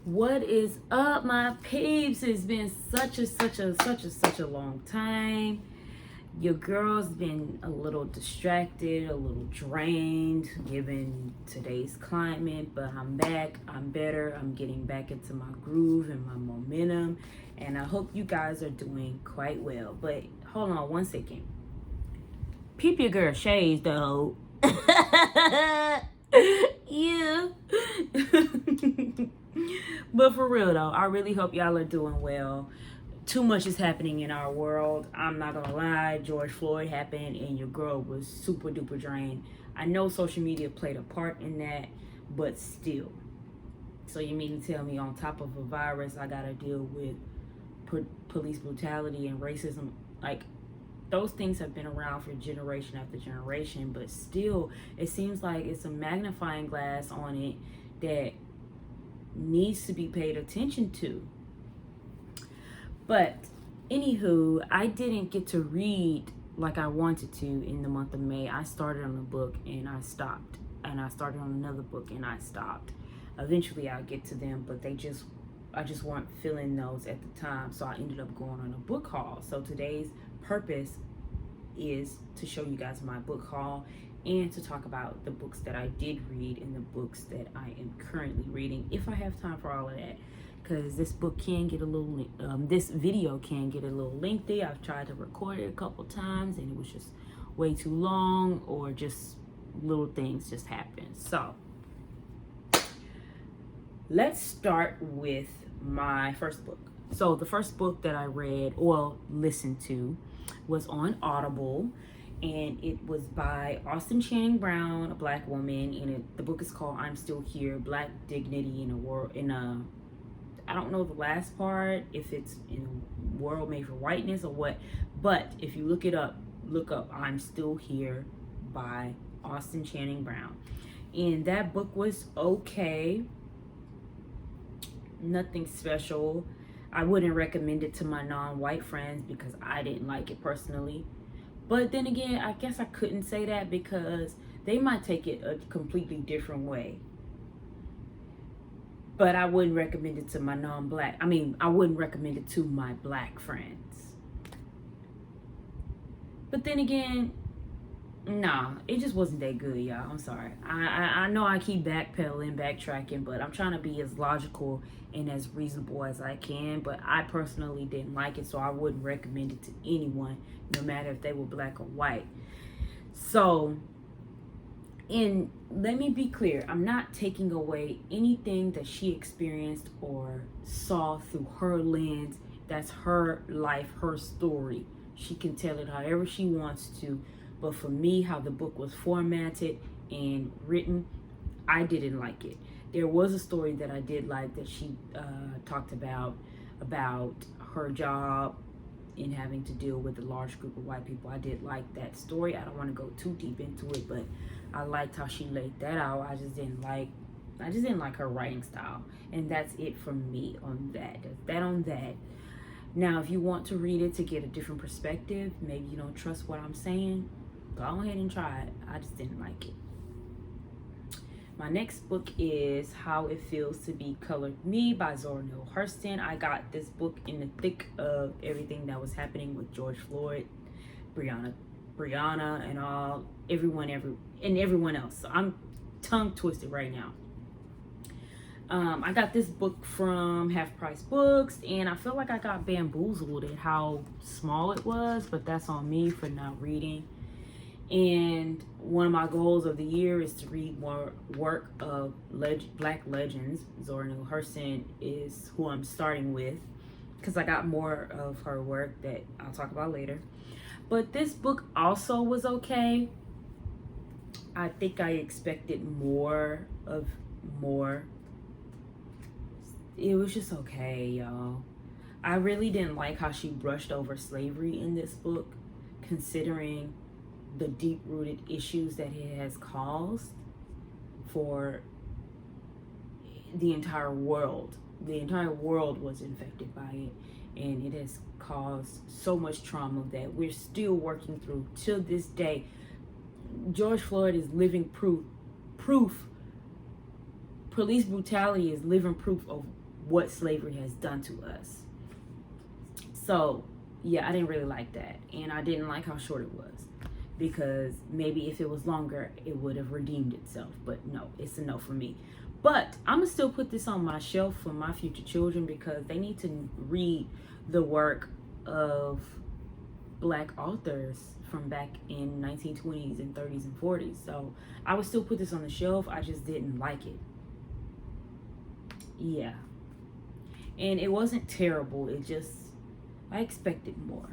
What is up, my peeps? It's been such a long time. Your girl's been a little distracted, a little drained given today's climate, but I'm back. I'm better. I'm getting back into my groove and my momentum, and I hope you guys are doing quite well. But hold on one second. Peep your girl shades though. Yeah. But for real though, I really hope y'all are doing well. Too much is happening in our world. I'm not gonna lie, George Floyd happened and your girl was super duper drained. I know social media played a part in that, but still. So you mean to tell me on top of a virus I gotta deal with police brutality and racism? Like, those things have been around for generation after generation, but still it seems like it's a magnifying glass on it that needs to be paid attention to. But anywho, I didn't get to read like I wanted to in the month of May. I started on a book and I stopped, and I started on another book and I stopped. Eventually I'll get to them, but I just weren't feeling those at the time, so I ended up going on a book haul. So today's purpose is to show you guys my book haul and to talk about the books that I did read and the books that I am currently reading, if I have time for all of that, because this book can get a little this video can get a little lengthy. I've tried to record it a couple times and it was just way too long, or just little things just happen. So let's start with my first book. So the first book that I read or listened to was on Audible, and it was by Austin Channing Brown, a black woman, and the book is called I'm Still Here, Black Dignity in a World, I don't know the last part, if it's in a world made for whiteness or what, but if you look up I'm Still Here by Austin Channing Brown. And that book was okay. Nothing special. I wouldn't recommend it to my non-white friends because I didn't like it personally. But then again, I guess I couldn't say that because they might take it a completely different way. But I wouldn't recommend it to my I wouldn't recommend it to my black friends. But then again, nah, it just wasn't that good, y'all. I'm sorry. I know I keep backtracking, but I'm trying to be as logical and as reasonable as I can. But I personally didn't like it, so I wouldn't recommend it to anyone, no matter if they were black or white. So, and let me be clear, I'm not taking away anything that she experienced or saw through her lens. That's her life, her story. She can tell it however she wants to. But for me, how the book was formatted and written, I didn't like it. There was a story that I did like that she talked about her job in having to deal with a large group of white people. I did like that story. I don't want to go too deep into it, but I liked how she laid that out. I just didn't like her writing style. And that's it from me on that. That's on that. Now, if you want to read it to get a different perspective, maybe you don't trust what I'm saying, go ahead and try it. I just didn't like it. My next book is How It Feels to Be Colored Me by Neale Hurston. I got this book in the thick of everything that was happening with George Floyd, Breonna, and everyone else. So I'm tongue twisted right now. I got this book from Half Price Books, and I feel like I got bamboozled at how small it was, but that's on me for not reading. And one of my goals of the year is to read more work of black legends. Neale Hurston is who I'm starting with, because I got more of her work that I'll talk about later. But this book also was okay. I think I expected more. It was just okay, y'all. I really didn't like how she brushed over slavery in this book, considering the deep-rooted issues that it has caused for the entire world. The entire world was infected by it, and it has caused so much trauma that we're still working through till this day. George Floyd is living proof. Police brutality is living proof of what slavery has done to us. So yeah, I didn't really like that, and I didn't like how short it was, because maybe if it was longer it would have redeemed itself. But no, it's a no for me. But I'm gonna still put this on my shelf for my future children, because they need to read the work of Black authors from back in 1920s and 30s and 40s. So I would still put this on the shelf. I just didn't like it. Yeah, and it wasn't terrible, it just, I expected more.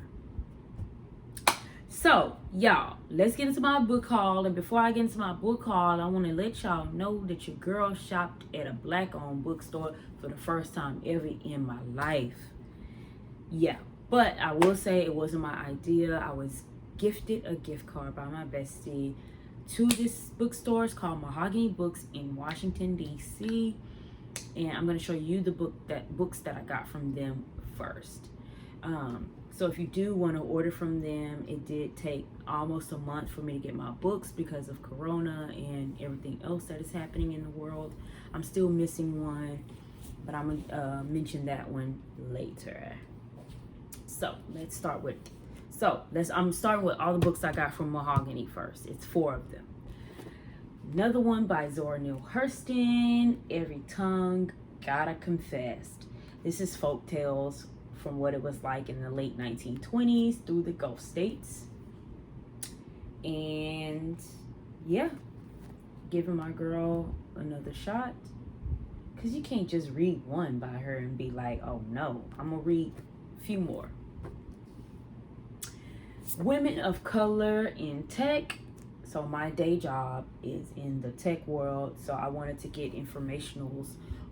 So y'all, let's get into my book haul. And before I get into my book haul, I want to let y'all know that your girl shopped at a Black owned bookstore for the first time ever in my life. Yeah, but I will say it wasn't my idea. I was gifted a gift card by my bestie to this bookstore. It's called Mahogany Books in Washington, D.C. And I'm going to show you the books that I got from them first. So if you do want to order from them, it did take almost a month for me to get my books because of Corona and everything else that is happening in the world. I'm still missing one, but I'm going to mention that one later. So let's start with, I'm starting with all the books I got from Mahogany first. It's 4 of them. Another one by Neale Hurston, Every Tongue Gotta Confess. This is folk tales from what it was like in the late 1920s through the Gulf states. And yeah, giving my girl another shot, because you can't just read one by her and be like, oh no, I'm gonna read a few more. Women of Color in Tech. So my day job is in the tech world, so I wanted to get informationals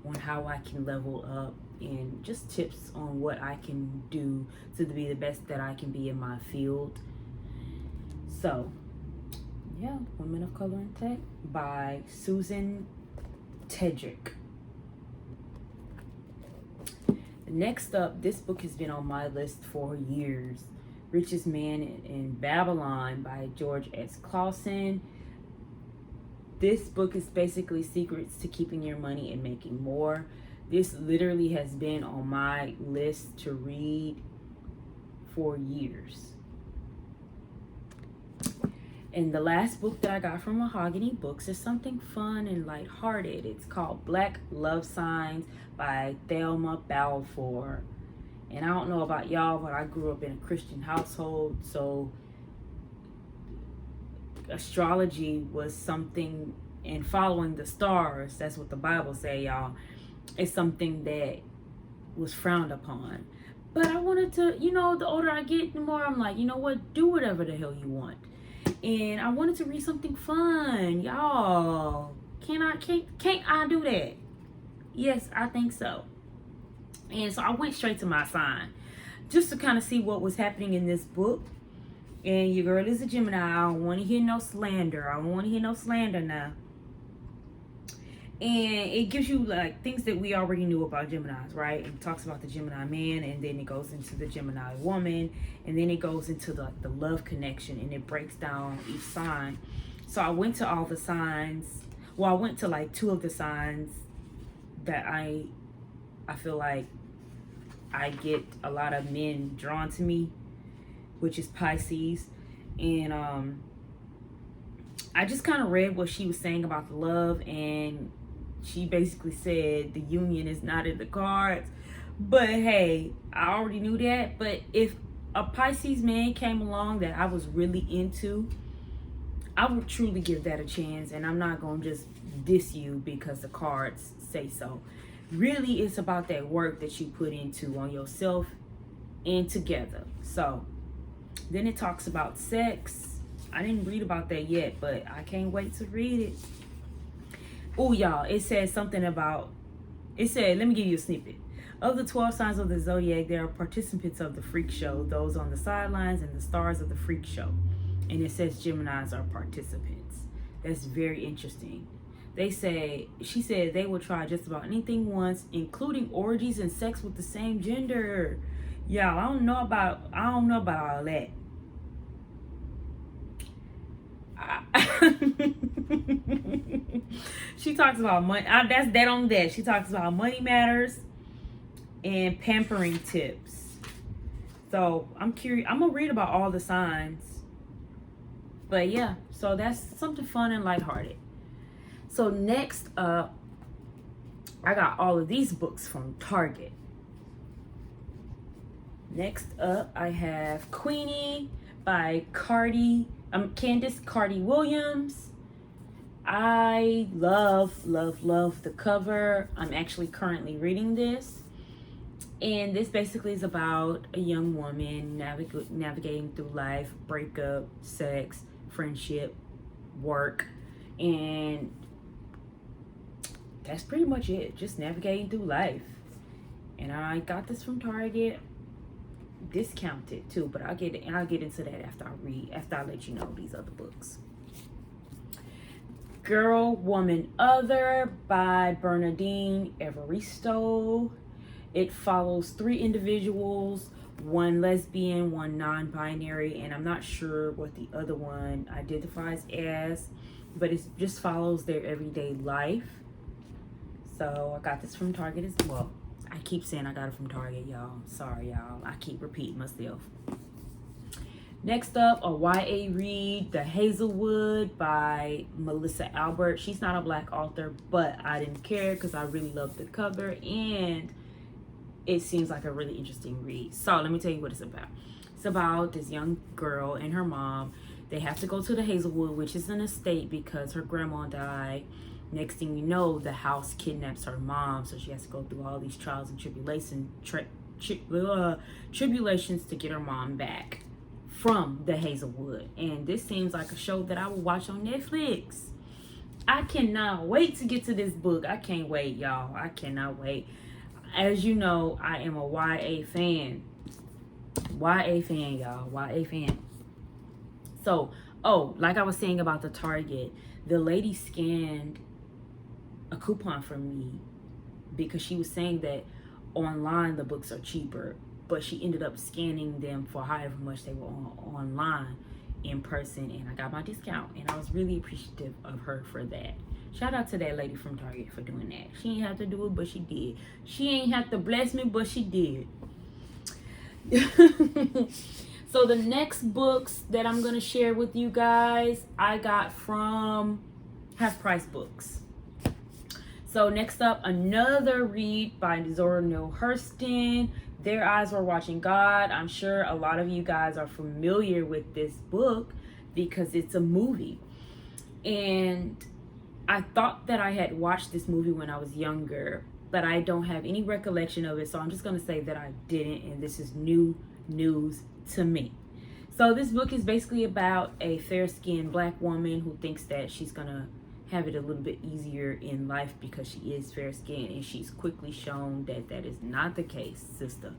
on how I can level up and just tips on what I can do to be the best that I can be in my field. So yeah, Women of Color in Tech by Susan Tedrick. Next up, this book has been on my list for years. Richest Man in Babylon by George S. Clausen. This book is basically secrets to keeping your money and making more. This literally has been on my list to read for years. And the last book that I got from Mahogany Books is something fun and lighthearted. It's called Black Love Signs by Thelma Balfour. And I don't know about y'all, but I grew up in a Christian household, so astrology was something, and following the stars, that's what the Bible say, y'all, is something that was frowned upon. But I wanted to, the older I get, the more I'm like, you know what, do whatever the hell you want. And I wanted to read something fun, y'all. Can't I do that? Yes, I think so. And so I went straight to my sign just to kind of see what was happening in this book. And your girl is a Gemini. I don't want to hear no slander. Now. And it gives you like things that we already knew about Geminis, right? It talks about the Gemini man, and then it goes into the Gemini woman, and then it goes into the love connection, and it breaks down each sign. So I went to all the signs. Well, I went to like 2 of the signs that I feel like I get a lot of men drawn to me, which is Pisces. And I just kind of read what she was saying about the love, and she basically said the union is not in the cards. But hey, I already knew that. But if a Pisces man came along that I was really into, I would truly give that a chance. And I'm not going to just diss you because the cards say so. Really, it's about that work that you put into on yourself and together. So then it talks about sex. I didn't read about that yet, but I can't wait to read it. Oh, y'all, it says something about, it said, let me give you a snippet. Of the 12 signs of the zodiac, there are participants of the freak show, those on the sidelines, and the stars of the freak show. And it says Geminis are participants. That's very interesting. She said they will try just about anything once, including orgies and sex with the same gender. Y'all, I don't know about all that. She talks about money. That's that on that. She talks about money matters, and pampering tips. So I'm curious. I'm gonna read about all the signs. But yeah, so that's something fun and lighthearted. So next up, I got all of these books from Target. Next up, I have Queenie by Candace Carty Williams. I love the cover. I'm actually currently reading this. And this basically is about a young woman navigating through life, breakup, sex, friendship, work, and that's pretty much it. Just navigating through life. And I got this from Target, discounted too, but I'll get into that after I let you know these other books. Girl, Woman, Other by Bernardine Evaristo. It follows 3 individuals, one lesbian, one non-binary, and I'm not sure what the other one identifies as, but it just follows their everyday life. So I got this from Target as well. I keep saying I got it from Target, y'all. Sorry, y'all. I keep repeating myself. Next up, a YA read, The Hazelwood by Melissa Albert. She's not a Black author, but I didn't care because I really love the cover and it seems like a really interesting read. So let me tell you what it's about. It's about this young girl and her mom. They have to go to the Hazelwood, which is an estate because her grandma died. Next thing you know, the house kidnaps her mom, so she has to go through all these trials and tribulations to get her mom back from the Hazelwood. And this seems like a show that I will watch on Netflix. I cannot wait to get to this book. I can't wait, y'all. I cannot wait. As you know, I am a YA fan. YA fan, y'all. YA fan. So, like I was saying about the Target, the lady scanned a coupon for me because she was saying that online the books are cheaper, but she ended up scanning them for however much they were online in person, and I got my discount, and I was really appreciative of her for that. Shout out to that lady from Target for doing that. She ain't have to do it, but she did. She ain't have to bless me, but she did. So the next books that I'm going to share with you guys, I got from Half Price Books. So next up, another read by Neale Hurston, Their Eyes Were Watching God. I'm sure a lot of you guys are familiar with this book because it's a movie. And I thought that I had watched this movie when I was younger, but I don't have any recollection of it. So I'm just going to say that I didn't, and this is new news to me. So this book is basically about a fair-skinned Black woman who thinks that she's going to have it a little bit easier in life because she is fair-skinned, and she's quickly shown that that is not the case, sister.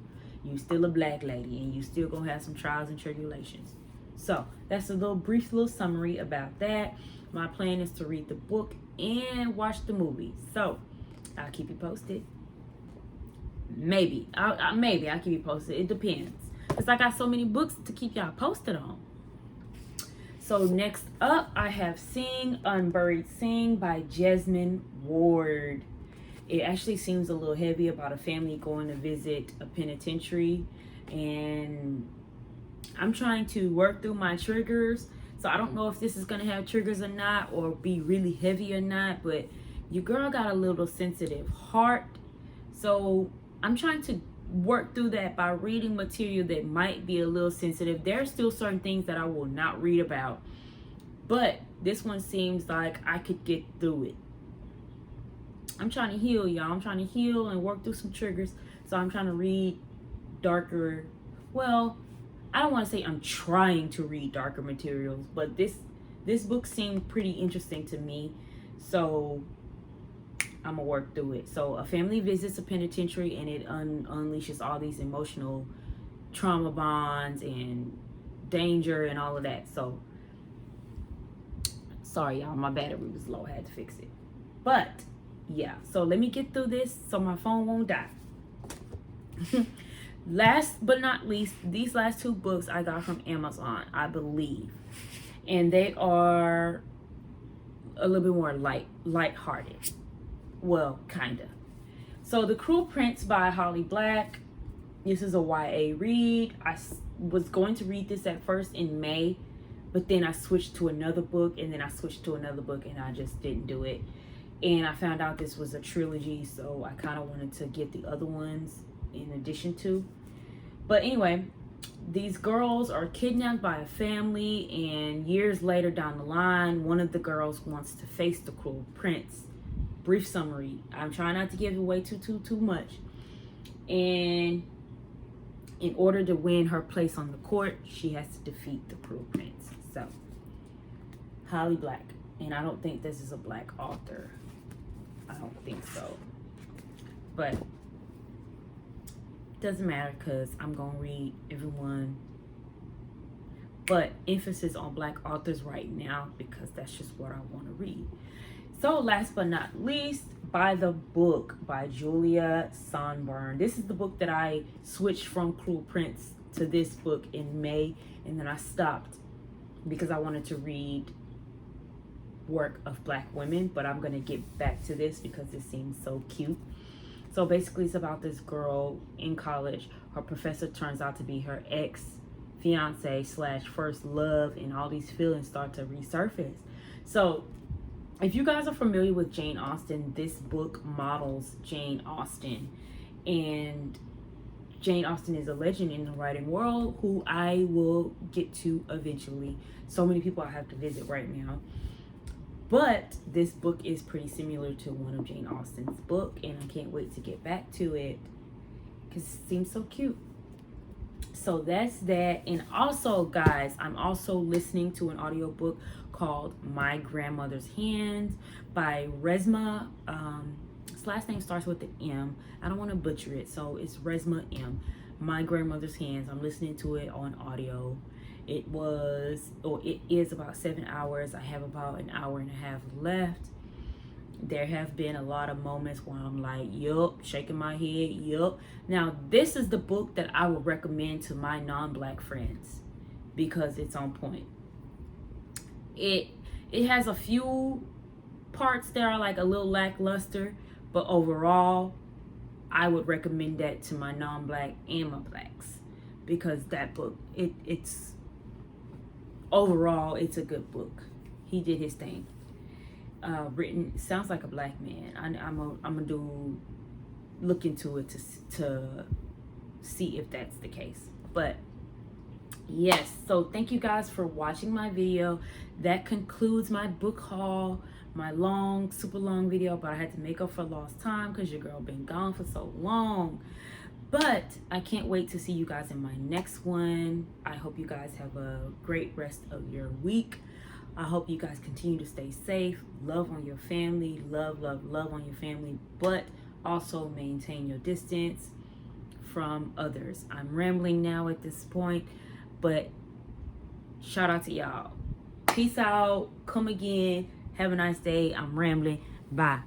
You still a Black lady, and you still going to have some trials and tribulations. So that's a brief little summary about that. My plan is to read the book and watch the movie. So I'll keep you posted. Maybe I'll keep you posted. It depends. Because I got so many books to keep y'all posted on. So next up, I have Unbury Sing by Jasmine Ward. It actually seems a little heavy about a family going to visit a penitentiary. And I'm trying to work through my triggers. So I don't know if this is going to have triggers or not, or be really heavy or not. But your girl got a little sensitive heart. So I'm trying to work through that by reading material that might be a little sensitive. There are still certain things that I will not read about, but this one seems like I could get through it. I'm trying to heal, y'all. I'm trying to heal and work through some triggers. So I'm trying to read darker, well, I don't want to say I'm trying to read darker materials, but this book seemed pretty interesting to me. So I'm gonna work through it. So a family visits a penitentiary, and it unleashes all these emotional trauma bonds and danger and all of that. So sorry, y'all, my battery was low. I had to fix it. But yeah, so let me get through this so my phone won't die. Last but not least, these last 2 books I got from Amazon, I believe, and they are a little bit more lighthearted. Well, kinda. So The Cruel Prince by Holly Black. This is a YA read. I was going to read this at first in May, but then I switched to another book, and then I switched to another book, and I just didn't do it. And I found out this was a trilogy, so I kind of wanted to get the other ones in addition to. But anyway, these girls are kidnapped by a family, and years later down the line, one of the girls wants to face the cruel prince. Brief summary. I'm trying not to give away too much. And in order to win her place on the court, she has to defeat the cruel prince. So, Holly Black. And I don't think this is a black author. I don't think so. But it doesn't matter because I'm going to read everyone. But emphasis on black authors right now because that's just what I want to read. So last but not least, By the Book by Julia Sonburn. This is the book that I switched from Cruel Prince to this book in May, and then I stopped because I wanted to read work of black women, but I'm going to get back to this because it seems so cute. So basically it's about this girl in college. Her professor turns out to be her ex-fiance / first love, and all these feelings start to resurface. So if you guys are familiar with Jane Austen, this book models Jane Austen. And Jane Austen is a legend in the writing world who I will get to eventually. So many people I have to visit right now. But this book is pretty similar to one of Jane Austen's book, and I can't wait to get back to it because it seems so cute. So that's that. And also, guys, I'm also listening to an audiobook called My Grandmother's Hands by Resma. His last name starts with the M. I don't want to butcher it, so it's Resma M. My Grandmother's Hands. I'm listening to it on audio. It is about 7 hours. I have about an hour and a half left. There have been a lot of moments where I'm like, yup, shaking my head, yup. Now, this is the book that I would recommend to my non-black friends because it's on point. It has a few parts that are like a little lackluster, but overall, I would recommend that to my non-black and my blacks because that book, it's overall, it's a good book. He did his thing. Written, sounds like a black man. I'm gonna look into it to see if that's the case. But yes, so thank you guys for watching my video. That concludes my book haul, my super long video, but I had to make up for lost time because your girl been gone for so long. But I can't wait to see you guys in my next one. I hope you guys have a great rest of your week. I hope you guys continue to stay safe, love on your family, love on your family, but also maintain your distance from others. I'm rambling now at this point, but shout out to y'all. Peace out. Come again. Have a nice day. I'm rambling. Bye.